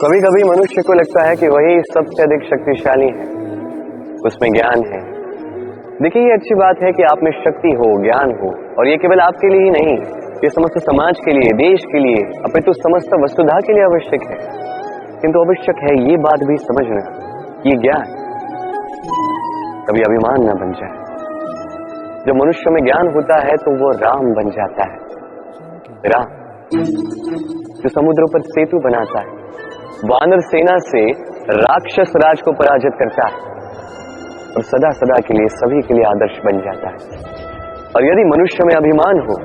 कभी कभी मनुष्य को लगता है कि वही सबसे अधिक शक्तिशाली है, उसमें ज्ञान है। देखिए, ये अच्छी बात है कि आप में शक्ति हो, ज्ञान हो, और ये केवल आपके लिए ही नहीं, ये समस्त समाज के लिए, देश के लिए, अपितु समस्त वसुधा के लिए आवश्यक है। किंतु आवश्यक है ये बात भी समझना, ये ज्ञान कभी अभिमान न बन जाए। जब मनुष्य में ज्ञान होता है तो वो राम बन जाता है। राम जो समुद्रों पर सेतु बनाता है, वानर सेना से राक्षस राज को पराजित करता है और सदा सदा के लिए सभी के लिए आदर्श बन जाता है। और यदि मनुष्य में अभिमान हो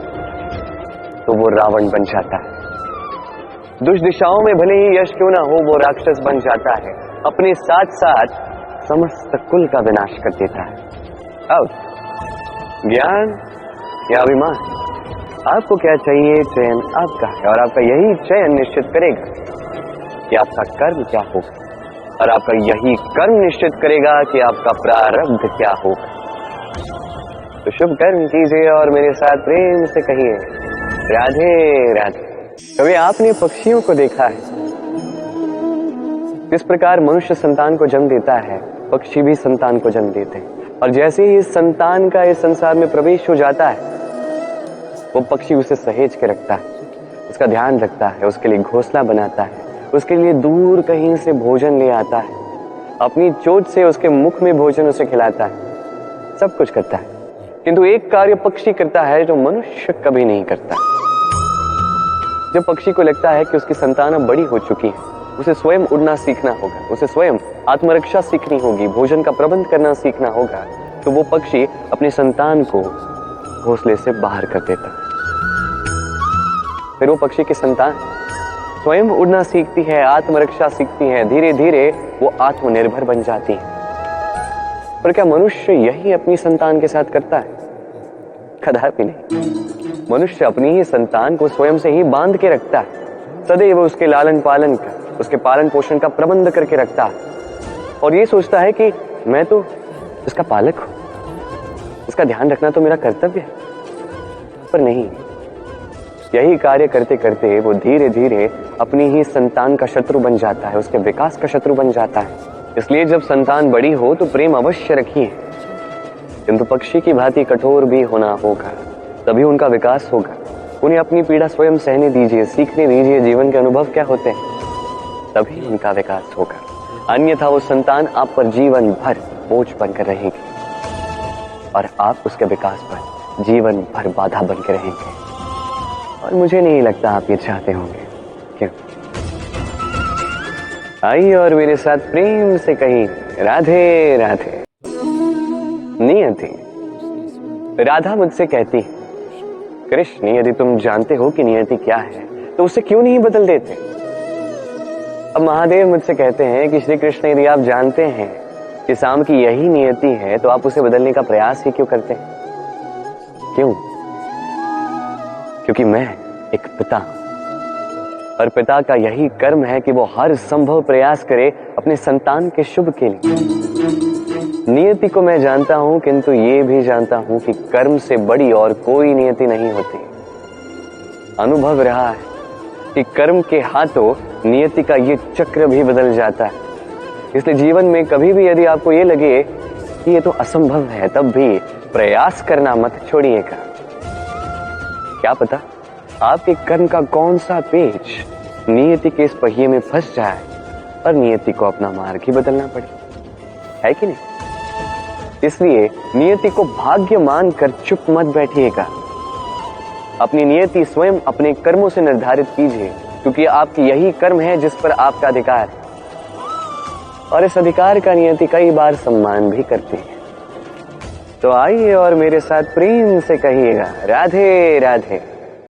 तो वो रावण बन जाता है। दुष्दिशाओं में भले ही यश क्यों ना हो, वो राक्षस बन जाता है, अपने साथ साथ समस्त कुल का विनाश कर देता है। अब ज्ञान या अभिमान, आपको क्या चाहिए? चयन आपका है, और आपका यही चयन निश्चित करेगा कि आपका कर्म क्या होगा, और आपका यही कर्म निश्चित करेगा कि आपका प्रारब्ध क्या होगा। तो शुभ कर्म कीजिए और मेरे साथ प्रेम से कहिए, राधे राधे। कभी आपने पक्षियों को देखा है? किस प्रकार मनुष्य संतान को जन्म देता है, पक्षी भी संतान को जन्म देते हैं। और जैसे ही इस संतान का इस संसार में प्रवेश हो जाता है, वो पक्षी उसे सहेज के रखता है, उसका ध्यान रखता है, उसके लिए घोंसला बनाता है, उसके लिए दूर कहीं से भोजन ले आता है, अपनी चोंच से उसके मुख में भोजन उसे खिलाता है, सब कुछ करता है। किंतु एक कार्य पक्षी करता है जो मनुष्य कभी नहीं करता। जब पक्षी को लगता है कि उसकी संतान अब बड़ी हो चुकी है, उसे स्वयं उड़ना सीखना होगा, उसे स्वयं आत्मरक्षा सीखनी होगी, भोजन का प्रबंध करना सीखना होगा, तो वो पक्षी अपनी संतान को घोंसले से बाहर कर देता है। फिर वो पक्षी की संतान स्वयं उड़ना सीखती है, आत्मरक्षा सीखती है, धीरे धीरे वो आत्मनिर्भर बन जाती है। पर क्या मनुष्य यही अपनी संतान के साथ करता है? कदापि नहीं। मनुष्य अपनी ही संतान को स्वयं से ही बांध के रखता है, सदैव उसके लालन पालन का, उसके पालन पोषण का प्रबंध करके रखता है, और ये सोचता है कि मैं तो इसका पालक हूं, इसका ध्यान रखना तो मेरा कर्तव्य है। पर नहीं, यही कार्य करते करते वो धीरे धीरे अपनी ही संतान का शत्रु बन जाता है, उसके विकास का शत्रु बन जाता है। इसलिए जब संतान बड़ी हो तो प्रेम अवश्य रखिए, किंतु पक्षी की भांति कठोर भी होना होगा, तभी उनका विकास होगा। उन्हें अपनी पीड़ा स्वयं सहने दीजिए, सीखने दीजिए जीवन के अनुभव क्या होते हैं, तभी उनका विकास होगा। अन्यथा वो संतान आप पर जीवन भर बोझ बनकर रहेगी और आप उसके विकास पर जीवन भर बाधा बनकर रहेंगे। और मुझे नहीं लगता आप ये चाहते होंगे। क्यों? आइए और मेरे साथ प्रेम से कहिए, राधे राधे। नियति। राधा मुझसे कहती है, कृष्ण यदि तुम जानते हो कि नियति क्या है तो उसे क्यों नहीं बदल देते? अब महादेव मुझसे कहते हैं कि श्री कृष्ण यदि आप जानते हैं कि शाम की यही नियति है तो आप उसे बदलने का प्रयास ही क्यों करते हैं? क्यों? क्योंकि मैं एक पिता हूं, और पिता का यही कर्म है कि वो हर संभव प्रयास करे अपने संतान के शुभ के लिए। नियति को मैं जानता हूं, किंतु ये भी जानता हूं कि कर्म से बड़ी और कोई नियति नहीं होती। अनुभव रहा है कि कर्म के हाथों नियति का ये चक्र भी बदल जाता है। इसलिए जीवन में कभी भी यदि आपको ये लगे कि ये तो असंभव है, तब भी प्रयास करना मत छोड़िएगा। क्या पता आपके कर्म का कौन सा पेच नियति के इस पहिए में फंस जाए और नियति को अपना मार्ग ही बदलना पड़े, है कि नहीं? इसलिए नियति को भाग्य मानकर चुप मत बैठिएगा। अपनी नियति स्वयं अपने कर्मों से निर्धारित कीजिए, क्योंकि आपकी यही कर्म है जिस पर आपका अधिकार है, और इस अधिकार का नियति कई बार सम्मान भी करती है। तो आइए और मेरे साथ प्रेम से कहिएगा, राधे राधे।